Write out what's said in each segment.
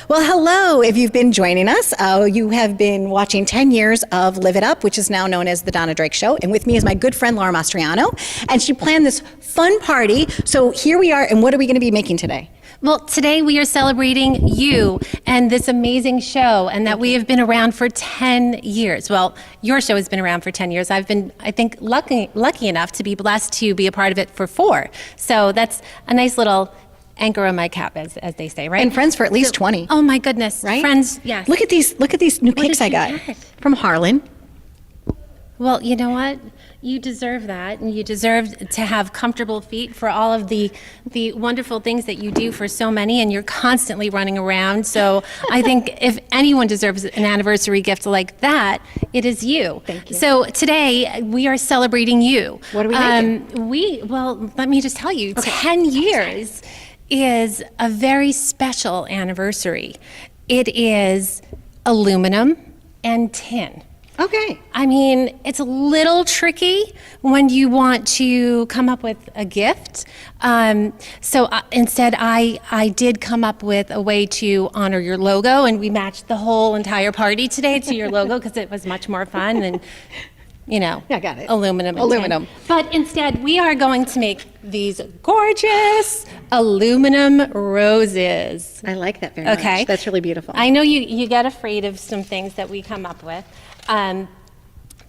Well, hello. If you've been joining us, you have been watching 10 years of Live It Up, which is now known as The Donna Drake Show. And with me is my good friend, Laura Mastriano. And she planned this fun party. So here we are. And what are we going to be making today? Well, today we are celebrating you and this amazing show, and that we have been around for 10 years. Well, your show has been around for 10 years. I've been, I think, lucky enough to be blessed to be a part of it for 4. So that's a nice little anchor on my cap, as they say, right? And friends for at least 20. Oh my goodness, right? Friends, yes. Look at these new cakes I got from Harlan. Well, you know what? You deserve that, and you deserve to have comfortable feet for all of the wonderful things that you do for so many, and you're constantly running around. So I think if anyone deserves an anniversary gift like that, it is you. Thank you. So today we are celebrating you. What are we making? Well, let me just tell you, 10 years is a very special anniversary. It is aluminum and tin. Okay. I mean, it's a little tricky when you want to come up with a gift. Instead, I did come up with a way to honor your logo, and we matched the whole entire party today to your logo because it was much more fun than, Yeah, I got it. Aluminum. And aluminum. tin. But instead, we are going to make these gorgeous aluminum roses. I like that very much. Okay. That's really beautiful. I know you get afraid of some things that we come up with.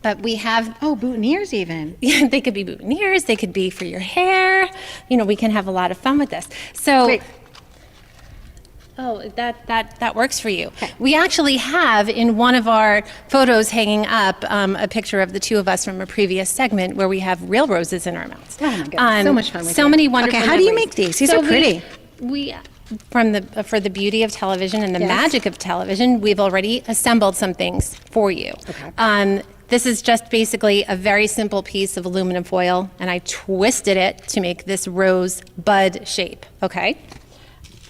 But we have... Oh, boutonnieres even. Yeah, they could be boutonnieres, they could be for your hair. We can have a lot of fun with this. So... Great. Oh, that works for you. Okay. We actually have in one of our photos hanging up a picture of the two of us from a previous segment where we have real roses in our mouths. Oh my goodness, so much fun with so many wonderful Okay, how do you memories. make these? These are pretty. We for the beauty of television and the magic of television, we've already assembled some things for you. Okay. This is just basically a very simple piece of aluminum foil, and I twisted it to make this rose bud shape, okay?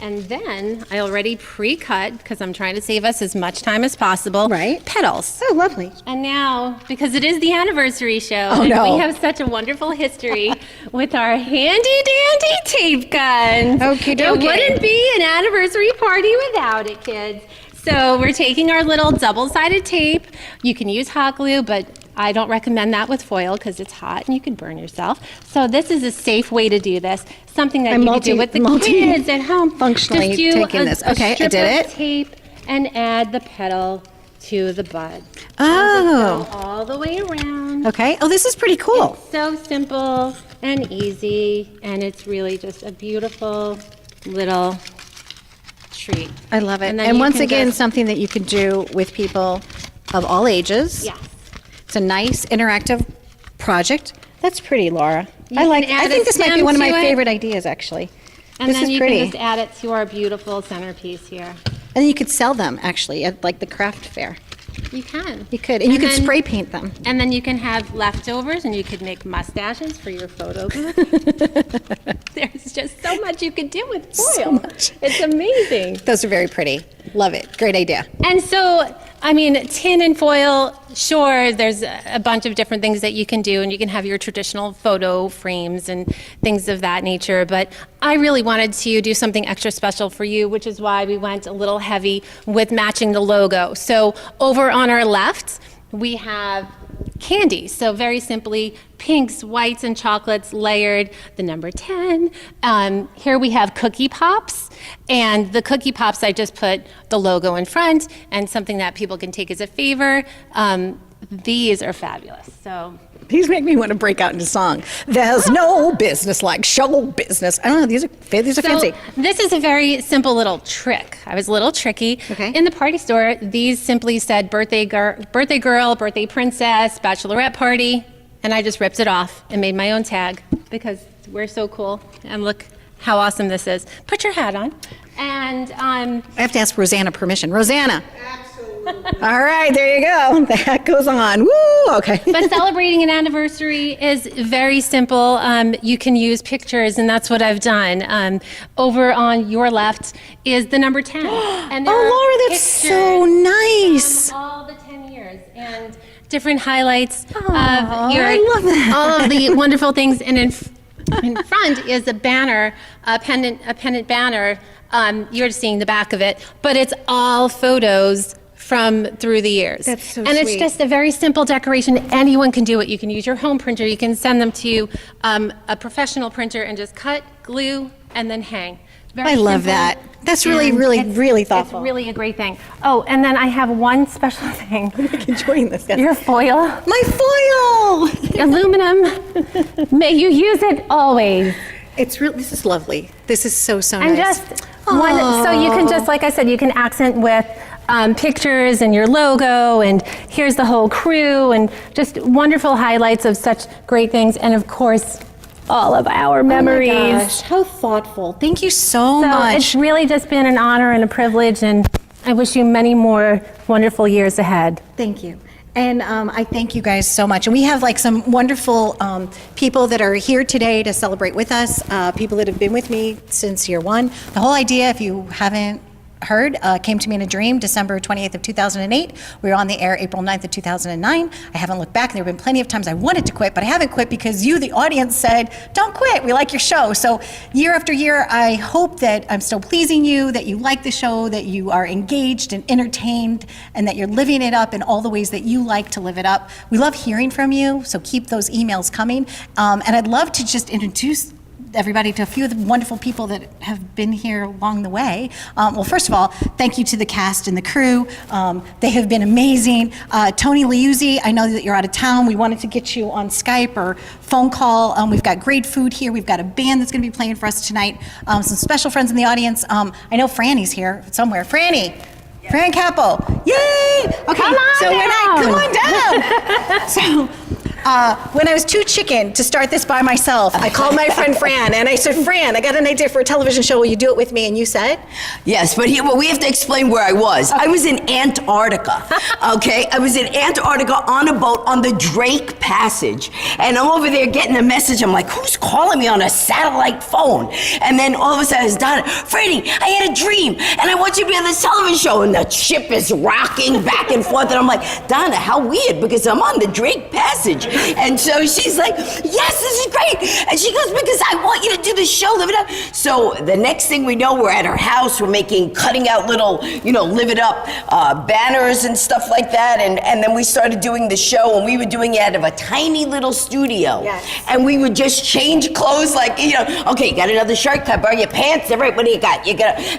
And then I already pre-cut, because I'm trying to save us as much time as possible, right? Petals. Oh, lovely. And now, because it is the anniversary show, and we have such a wonderful history with our handy-dandy tape guns. Okie dokie. It wouldn't be an anniversary party without it, kids. So we're taking our little double-sided tape. You can use hot glue, but I don't recommend that with foil because it's hot and you can burn yourself. So this is a safe way to do this. Something that you can do with the kids at home. Functionally just do taking this. Okay, I did it. Tape and add the petal to the bud. Oh. Go all the way around. Okay. Oh, this is pretty cool. It's so simple and easy, and it's really just a beautiful little treat. I love it. And And once again, something that you can do with people of all ages. Yes. It's a nice interactive project. That's pretty, Laura. You I can add think a this might be stem one of my to it. favorite ideas, actually. And this then is you pretty. can just add it to our beautiful centerpiece here. And then you could sell them, actually, at like the craft fair. You can. You could. And you could then- spray paint them. And then you can have leftovers, and you could make mustaches for your photo booth. There's just so much you could do with foil. So much. It's amazing. Those are very pretty. Love it. Great idea. And so, I mean, tin and foil, sure, there's a bunch of different things that you can do, and you can have your traditional photo frames and things of that nature, but I really wanted to do something extra special for you, which is why we went a little heavy with matching the logo. So over on our left, we have candy. So very simply, pinks, whites, and chocolates layered, the number 10. Here we have cookie pops, and the cookie pops, I just put the logo in front and something that people can take as a favor. These are fabulous. So These make me want to break out into song. There's no business like show business. I don't know. These are fancy. This is a very simple little trick. I was a little tricky. Okay. In the party store, these simply said birthday girl, birthday princess, bachelorette party, and I just ripped it off and made my own tag because we're so cool. And look how awesome this is. Put your hat on. And I have to ask Rosanna permission. Rosanna. Absolutely. All right, there you go. The hat goes on. Woo, okay. But celebrating an anniversary is very simple. You can use pictures, and that's what I've done. Over on your left is the number 10. And there are Laura, that's so nice. from all the 10 years and different highlights of I love that. all of the wonderful things. And in front is a banner, a pendant banner You're seeing the back of it, but it's all photos from through the years. That's so and it's sweet. just a very simple decoration. Anyone can do it. You can use your home printer. You can send them to a professional printer and just cut, glue, and then hang. Very I love simple. that. That's really, And really, it's- really thoughtful. It's really a great thing. Oh, and then I have one special thing. enjoying this. Yes. Your foil, My foil! aluminum. May you use it always. It's real. This is lovely. This is so And nice. just one, so you can just, like I said, you can accent with pictures and your logo, and here's the whole crew, and just wonderful highlights of such great things, and of course, all of our memories. Oh my gosh, how thoughtful. Thank you so So much. it's really just been an honor and a privilege, and I wish you many more wonderful years ahead. Thank you. And I thank you guys so much. And we have like some wonderful people that are here today to celebrate with us, people that have been with me since year one. The whole idea, if you haven't heard, came to me in a dream December 28th of 2008. We were on the air April 9th of 2009. I haven't looked back. There have been plenty of times I wanted to quit, but I haven't quit because you, the audience, said, don't quit. We like your show. So year after year, I hope that I'm still pleasing you, that you like the show, that you are engaged and entertained, and that you're living it up in all the ways that you like to live it up. We love hearing from you, so keep those emails coming. And I'd love to just introduce everybody to a few of the wonderful people that have been here along the way. Well, first of all, thank you to the cast and the crew. They have been amazing. Tony Liuzzi, I know that you're out of town. We wanted to get you on Skype or phone call. We've got great food here. We've got a band that's going to be playing for us tonight. Some special friends in the audience. I know Franny's here somewhere. Franny. Fran Capo. Yay! Okay, Come on so down. come on down. When I was too chicken to start this by myself, I called my friend Fran and I said, Fran, I got an idea for a television show. Will you do it with me? And you said? Yes, but here, well, we have to explain where I was. I was in Antarctica, okay? I was in Antarctica on a boat on the Drake Passage. And I'm over there getting a message. I'm like, who's calling me on a satellite phone? And then all of a sudden it's Donna, Freddie, I had a dream, and I want you to be on this television show. And the ship is rocking back and forth. And I'm like, Donna, how weird, because I'm on the Drake Passage. And so she's like, yes, this is great. And she goes, because I want you to do this show, Live It Up. So the next thing we know, we're at her house, we're cutting out little, Live It Up banners and stuff like that. And then we started doing the show, and we were doing it out of a tiny little studio. Yes. And we would just change clothes, like, okay, you got another shirt, can I borrow your pants? All right, what do you got?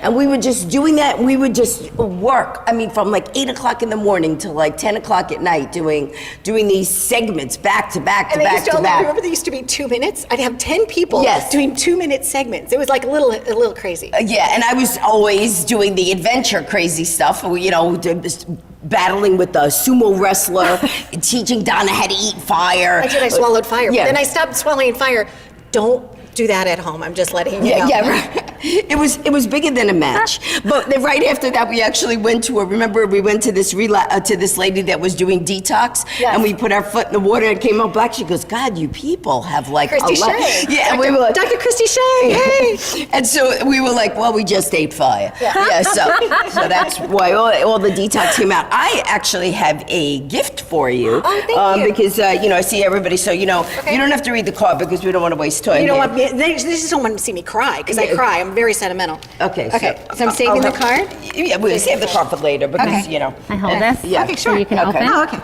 And we were just doing that, and we would just work. I mean, from like 8 o'clock in the morning to like 10 o'clock at night, doing these segments back to back to And back to back. remember they used to be 2 minutes? I'd have 10 people Yes. doing 2-minute segments. It was like a little crazy. Yeah, and I was always doing the adventure crazy stuff, battling with the sumo wrestler, teaching Donna how to eat fire. I swallowed fire. Yeah. But then I stopped swallowing fire. Don't do that at home. I'm just letting you know. Yeah, right. It was bigger than a match. But then right after that, we actually went to we went to this to this lady that was doing detox, Yes. and we put our foot in the water and it came out black. She goes, God, you people have like Christy a lot. Shea. Yeah, and we were like, Dr. Christy Shea, hey! And so we were like, well, we just ate fire. Yeah, so that's why all the detox came out. I actually have a gift for you. Oh, thank you. Because, I see everybody, so, you don't have to read the card because we don't want to waste time. You don't here. want me, they just don't want to see me cry, because I cry. I'm very sentimental. Okay, So I'm saving the card? Yeah, we'll save the card for later because, Okay. I hold this. Yeah. Okay, So sure. you can Okay. open. Oh, okay.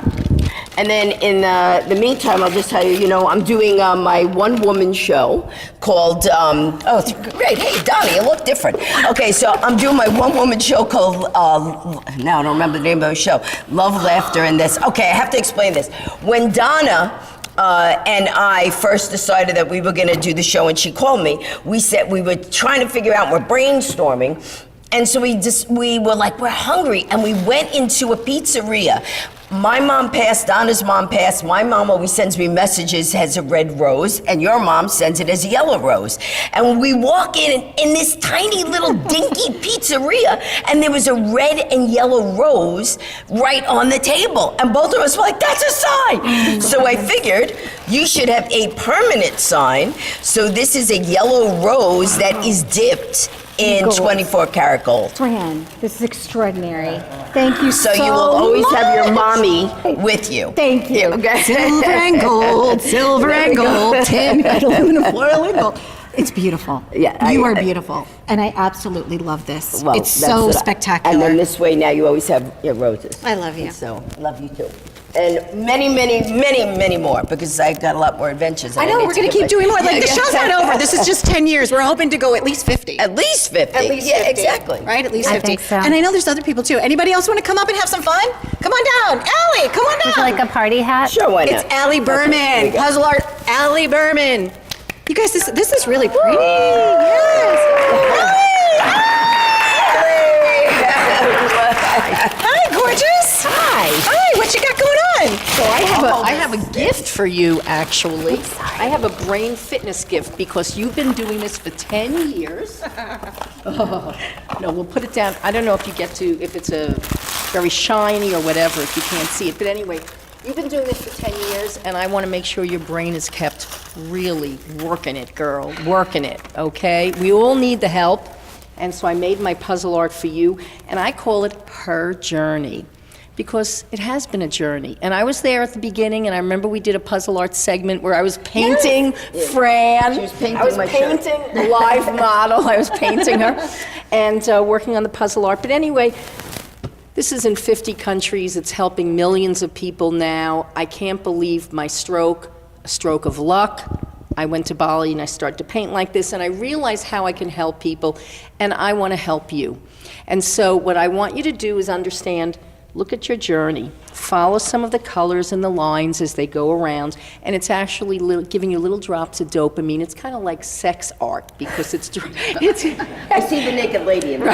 And then in the meantime, I'll just tell you, I'm doing my one-woman show called, it's great. Hey, Donna, you look different. Okay, so I'm doing my one-woman show called, now I don't remember the name of the show, Love, Laughter, and This. Okay, I have to explain this. When Donna and I first decided that we were going to do the show, and she called me, we were trying to figure out, we're brainstorming, and so we were like, we're hungry, and we went into a pizzeria. My mom passed, Donna's mom passed. My mom always sends me messages as a red rose, and your mom sends it as a yellow rose. And when we walk in this tiny little dinky pizzeria, and there was a red and yellow rose right on the table. And both of us were like, that's a sign. So I figured you should have a permanent sign. So this is a yellow rose that is dipped in Gold. 24 karat gold. Fran, this is extraordinary. Thank you so So you will always have your much. mommy with you. Thank you. Okay. Silver and gold, tin, aluminum foil and gold. It's beautiful. Yeah, you I- are beautiful, and I absolutely love this. Well, it's that's so what spectacular. And then this way now you always have your roses. I love you. And so, love you too. And many, many, many, many more, because I got a lot more adventures. I know, we're going to keep doing more. Like, the show's not over. This is just 10 years. We're hoping to go at least 50. At least 50. At least yeah, 50. exactly. Right? At least 50. I think so. And I know there's other people too. Anybody else want to come up and have some fun? Come on down. Allie, come on down. Would you like a party hat? Sure, why not? It's Allie Berman, There you go. puzzle art Allie Berman. You guys, this is really pretty. Yes. Hi, gorgeous. Hi, what you got going on? So I have a gift for you, actually. I have a brain fitness gift because you've been doing this for 10 years. No, we'll put it down. I don't know if you get to, if it's a very shiny or whatever, if you can't see it. But anyway, you've been doing this for 10 years, and I want to make sure your brain is kept really working it, girl, working it, okay? We all need the help. And so I made my puzzle art for you, and I call it Her Journey, because it has been a journey. And I was there at the beginning, and I remember we did a puzzle art segment where I was painting Fran. She was painting I was my shirt. painting the live model. I was painting her and working on the puzzle art. But anyway, this is in 50 countries. It's helping millions of people now. I can't believe my stroke, a stroke of luck. I went to Bali and I started to paint like this, and I realized how I can help people, and I want to help you. And so what I want you to do is understand, look at your journey, follow some of the colors and the lines as they go around, and it's actually giving you little drops of dopamine. It's kind of like sex art, because it's I see the naked lady in there.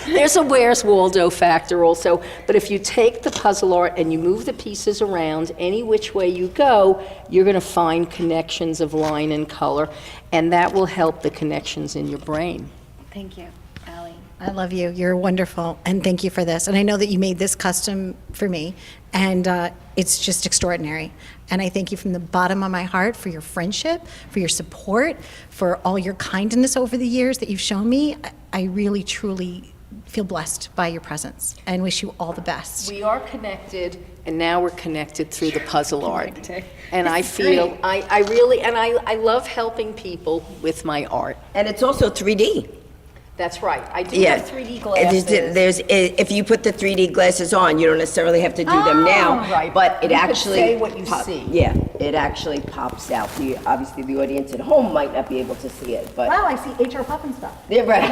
there's a Where's Waldo factor also, but if you take the puzzle art and you move the pieces around any which way you go, you're going to find connections of line and color, and that will help the connections in your brain. Thank you, Allie. I love you. You're wonderful, and thank you for this. And I know that you made this custom for me, and it's just extraordinary. And I thank you from the bottom of my heart for your friendship, for your support, for all your kindness over the years that you've shown me. I really, truly feel blessed by your presence, and wish you all the best. We are connected, and now we're connected through the puzzle art. And I feel, I really, and I love helping people with my art. And it's also 3D. That's right. I do Yeah. have 3D And glasses. if you put the 3D glasses on, you don't necessarily have to do them now. right. But it You could actually. say what you see. Yeah, it actually pops out. Obviously, the audience at home might not be able to see it, but. Wow, I see HR Puffin stuff. Yeah, right. You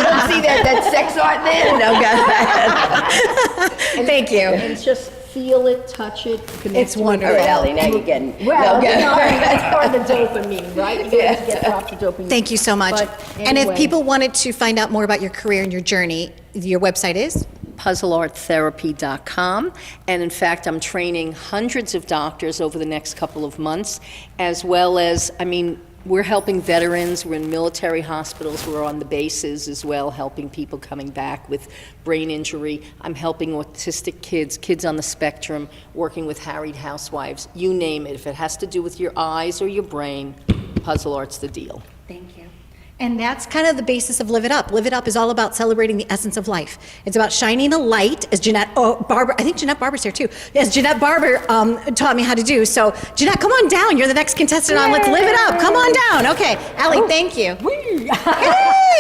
don't see that sex art there? No, God. Thank you. And just feel it, touch it, connect. It's All wonderful. right, Allie, now you're getting. Well, no, you know, good. that's part of the dopamine, right? You always get drops of dopamine. Thank you so much. But And if anyway. people wanted to find out more about your career and your journey, your website is? puzzlearttherapy.com, and in fact, I'm training hundreds of doctors over the next couple of months, as well as, I mean, we're helping veterans, we're in military hospitals, we're on the bases as well, helping people coming back with brain injury. I'm helping autistic kids, kids on the spectrum, working with harried housewives, you name it. If it has to do with your eyes or your brain, puzzle art's the deal. Thank you. And that's kind of the basis of Live It Up. Live It Up is all about celebrating the essence of life. It's about shining a light, as Barber, I think Jeanette Barber's here too, as Jeanette Barber taught me how to do. So Jeanette, come on down. You're the next contestant on Let's Live It Up. Come on down. Okay, Allie, thank you. Hey!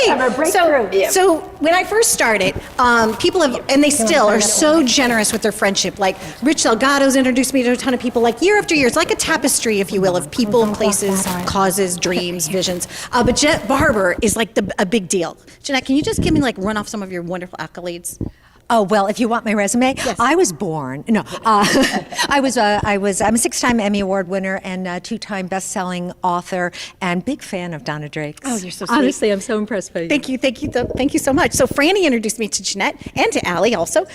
Have a breakthrough. So when I first started, people have, and they still are so generous with their friendship. Like Rich Delgado's introduced me to a ton of people, like year after year. It's like a tapestry, if you will, of people, places, causes, dreams, visions. But Jeanette Barber is like a big deal. Jeanette, can you just give me run off some of your wonderful accolades? Oh, well, if you want my resume, I was born, I'm a 6-time Emmy Award winner and a 2-time best-selling author and big fan of Donna Drake's. Oh, you're so sweet. Honestly, I'm so impressed by you. Thank you so much. So Franny introduced me to Jeanette and to Allie also.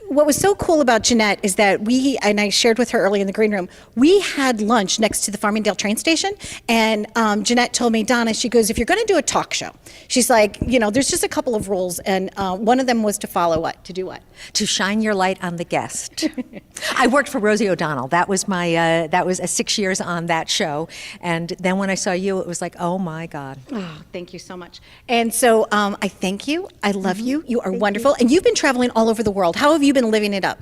What was so cool about Jeanette is that and I shared with her early in the green room, we had lunch next to the Farmingdale train station, and Jeanette told me, Donna, she goes, if you're going to do a talk show, she's like, there's just a couple of rules, and one of them was to follow what? To do what? To shine your light on the guest. I worked for Rosie O'Donnell. That was my 6 years on that show, and then when I saw you, it was like, oh my God. Oh, thank you so much. And so I thank you. I love you. You are wonderful. And you've been traveling all over the world. How have you been in living it up?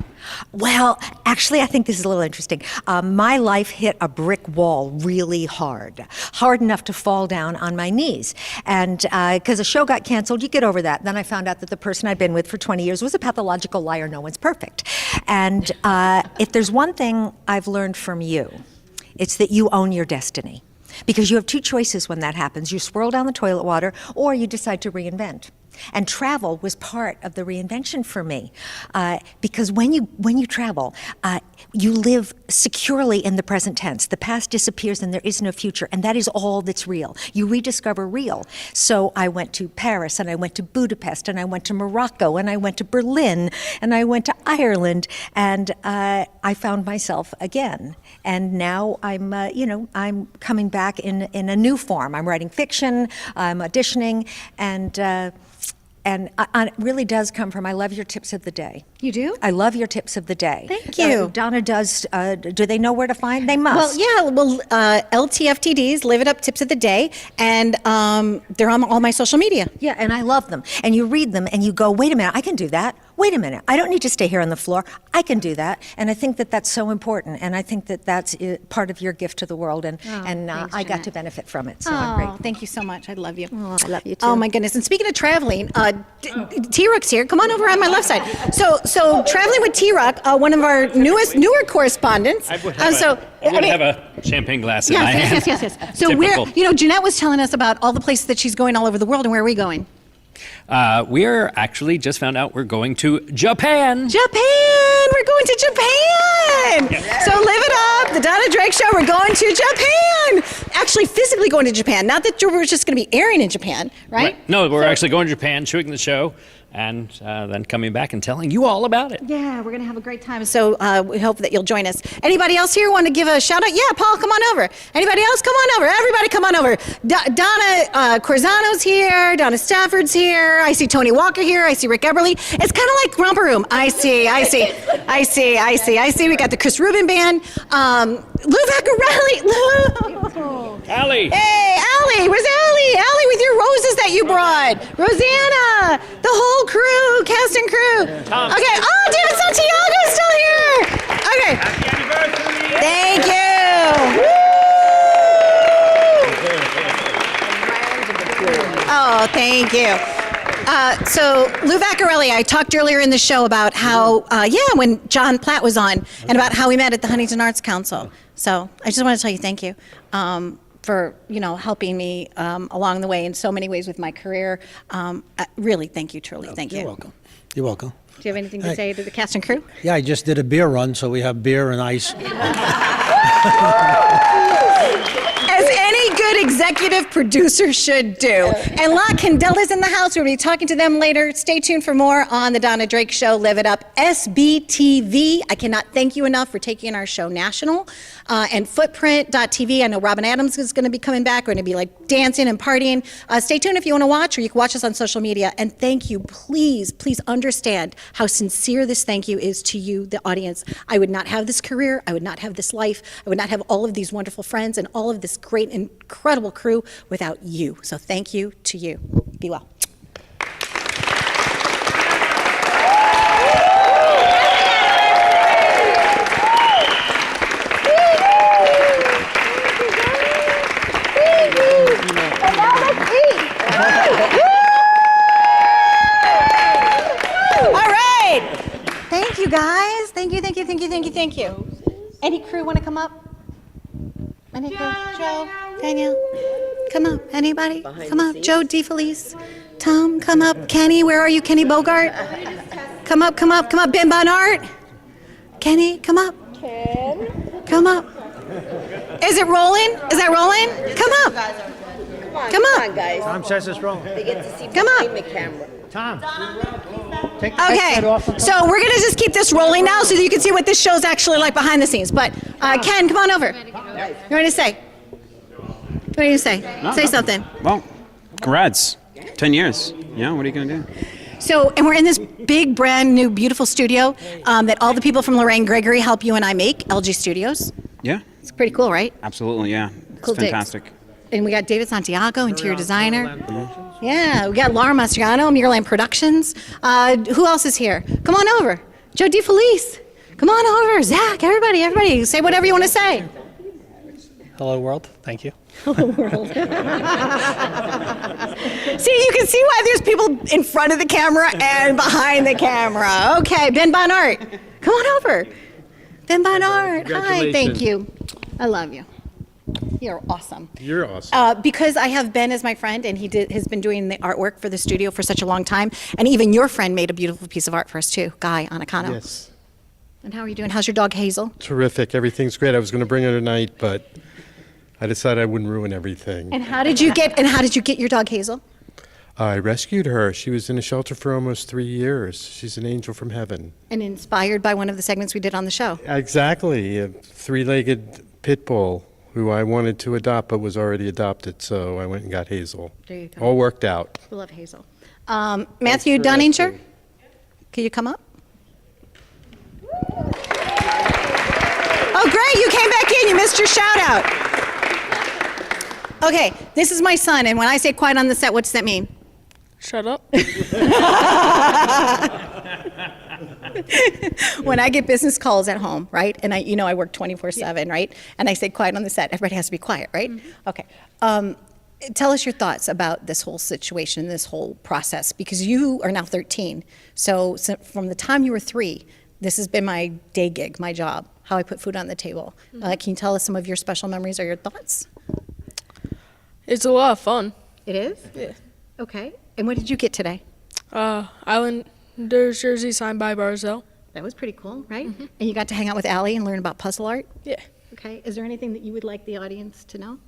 Well, actually, I think this is a little interesting. My life hit a brick wall really hard enough to fall down on my knees. And because the show got canceled, you get over that. Then I found out that the person I'd been with for 20 years was a pathological liar. No one's perfect. And if there's one thing I've learned from you, it's that you own your destiny. Because you have two choices when that happens. You swirl down the toilet water, or you decide to reinvent. And travel was part of the reinvention for me, because when you travel, you live securely in the present tense. The past disappears and there is no future, and that is all that's real. You rediscover real. So I went to Paris, and I went to Budapest, and I went to Morocco, and I went to Berlin, and I went to Ireland, and I found myself again. And now I'm coming back in a new form. I'm writing fiction, I'm auditioning, and it really does come from, I love your tips of the day. You do? I love your tips of the day. Thank you. Donna does, do they know where to find? They must. Well, LTFTDs, Live It Up Tips of the Day, and they're on all my social media. Yeah, and I love them. And you read them and you go, wait a minute, I can do that. Wait a minute, I don't need to stay here on the floor. I can do that. And I think that that's so important. And I think that that's part of your gift to the world. And thanks, I got Jeanette. to benefit from it. So I'm grateful. Thank you so much. I love you. Oh, I love you too. Oh my goodness! And speaking of traveling, T-Rock's here. Come on over on my left side. So traveling with T-Rock, one of our newer correspondents. I would have a champagne glass in my hand. Yes. So Typical. Jeanette was telling us about all the places that she's going all over the world, and where are we going? We're actually just found out we're going to Japan. We're going to Japan. So Live It Up, the Donna Drake Show. We're going to Japan. Actually, physically going to Japan. Not that we're just going to be airing in Japan, right? No, we're actually going to Japan, shooting the show, and then coming back and telling you all about it. Yeah, we're going to have a great time. So we hope that you'll join us. Anybody else here want to give a shout out? Yeah, Paul, come on over. Anybody else? Come on over. Everybody come on over. Donna Corzano's here. Donna Stafford's here. I see Tony Walker here. I see Rick Eberly. It's kind of like Romper Room. I see. We got the Chris Rubin Band. Lou Vaccarelli. Allie. Hey, Allie. Where's Allie? Allie with your roses that you brought. Rosanna. The whole crew, cast and crew. Tom. Okay. Oh, David Santiago's still here. Okay. Happy anniversary. Thank you. Oh, thank you. So Lou Vaccarelli, I talked earlier in the show about how, when John Platt was on, and about how we met at the Huntington Arts Council. So I just want to tell you thank you for helping me along the way in so many ways with my career. Really, thank you, truly, thank you. You're welcome. You're welcome. Do you have anything to say to the cast and crew? Yeah, I just did a beer run, so we have beer and ice. As any good executive producer should do. And La Candela's in the house. We'll be talking to them later. Stay tuned for more on The Donna Drake Show. Live It Up. SBTV. I cannot thank you enough for taking our show national. And Footprint.tv. I know Robin Adams is going to be coming back. We're going to be like dancing and partying. Stay tuned if you want to watch, or you can watch us on social media. And thank you. Please understand how sincere this thank you is to you, the audience. I would not have this career. I would not have this life. I would not have all of these wonderful friends and all of this great, incredible crew without you. So thank you to you. Be well. All right. Thank you, guys. Thank you. Any crew want to come up? Any crew? Joe, Danielle, come up. Anybody? Come up. Joe DeFelice, Tom, come up. Kenny, where are you? Kenny Bogart? Come up. Ben Bonart. Kenny, come up. Come up. Is it rolling? Is that rolling? Come up. Come up. guys. Tom says it's wrong. They get to see Come on. behind the camera. Tom. Take Okay, that off. so we're gonna just keep this rolling now so that you can see what this show's actually like behind the scenes. But Ken, come on over. You ready to say? What are you say? Say something. Well, congrats. 10 years. Yeah, what are you going to do? So, and we're in this big, brand new, beautiful studio that all the people from Lorraine Gregory help you and I make, LG Studios. Yeah, It's pretty cool, right? absolutely, yeah. Cool It's digs. fantastic. And we got David Santiago, interior designer. Yeah, we got Laura Mastriano, Mureland Productions. Who else is here? Come on over. Joe DeFelice. Come on over. Zach, everybody. Say whatever you want to say. Hello, world. Thank you. See, you can see why there's people in front of the camera and behind the camera. Okay, Ben Bonart. Come on over. Ben Bonart. Hi, thank you. I love you. You're awesome. You're awesome. Because I have Ben as my friend, and has been doing the artwork for the studio for such a long time, and even your friend made a beautiful piece of art for us too, Guy Anacano. Yes. And how are you doing? How's your dog Hazel? Terrific. Everything's great. I was going to bring her tonight, but I decided I wouldn't ruin everything. And how did you get your dog Hazel? I rescued her. She was in a shelter for almost 3 years. She's an angel from heaven. And inspired by one of the segments we did on the show. Exactly. A three-legged pit bull who I wanted to adopt but was already adopted, so I went and got Hazel. There you go. All worked out. We love Hazel. Matthew Dunninger, can you come up? Oh, great, you came back in. You missed your shout out. Okay, this is my son, and when I say quiet on the set, what does that mean? Shut up. When I get business calls at home, right, and I work 24/7, right, and I say quiet on the set, everybody has to be quiet, right? Mm-hmm. Okay. Tell us your thoughts about this whole situation, this whole process, because you are now 13. So from the time you were 3, this has been my day gig, my job, how I put food on the table. Can you tell us some of your special memories or your thoughts? It's a lot of fun. It is? Yeah. Okay. And what did you get today? Islanders jersey signed by Barzell. That was pretty cool, right? Mm-hmm. And you got to hang out with Allie and learn about puzzle art? Yeah. Okay. Is there anything that you would like the audience to know?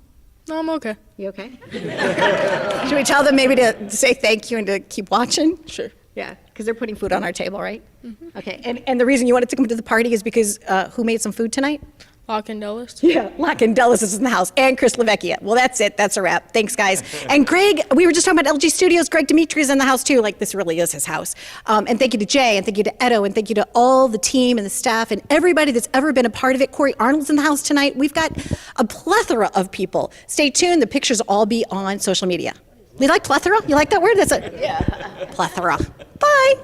No, I'm okay. You okay? Should we tell them maybe to say thank you and to keep watching? Sure. Yeah, because they're putting food on our table, right? Mm-hmm. Okay. And the reason you wanted to come to the party is because who made some food tonight? Lock and Dulles. Yeah, Lock and Dulles is in the house, and Chris Lavecchia. Well, that's it. That's a wrap. Thanks, guys. And Greg, we were just talking about LG Studios. Greg Dimitri is in the house, too. Like, this really is his house. And thank you to Jay, and thank you to Edo, and thank you to all the team and the staff and everybody that's ever been a part of it. Corey Arnold's in the house tonight. We've got a plethora of people. Stay tuned. The pictures will all be on social media. You like plethora? You like that word? That's a plethora. Bye.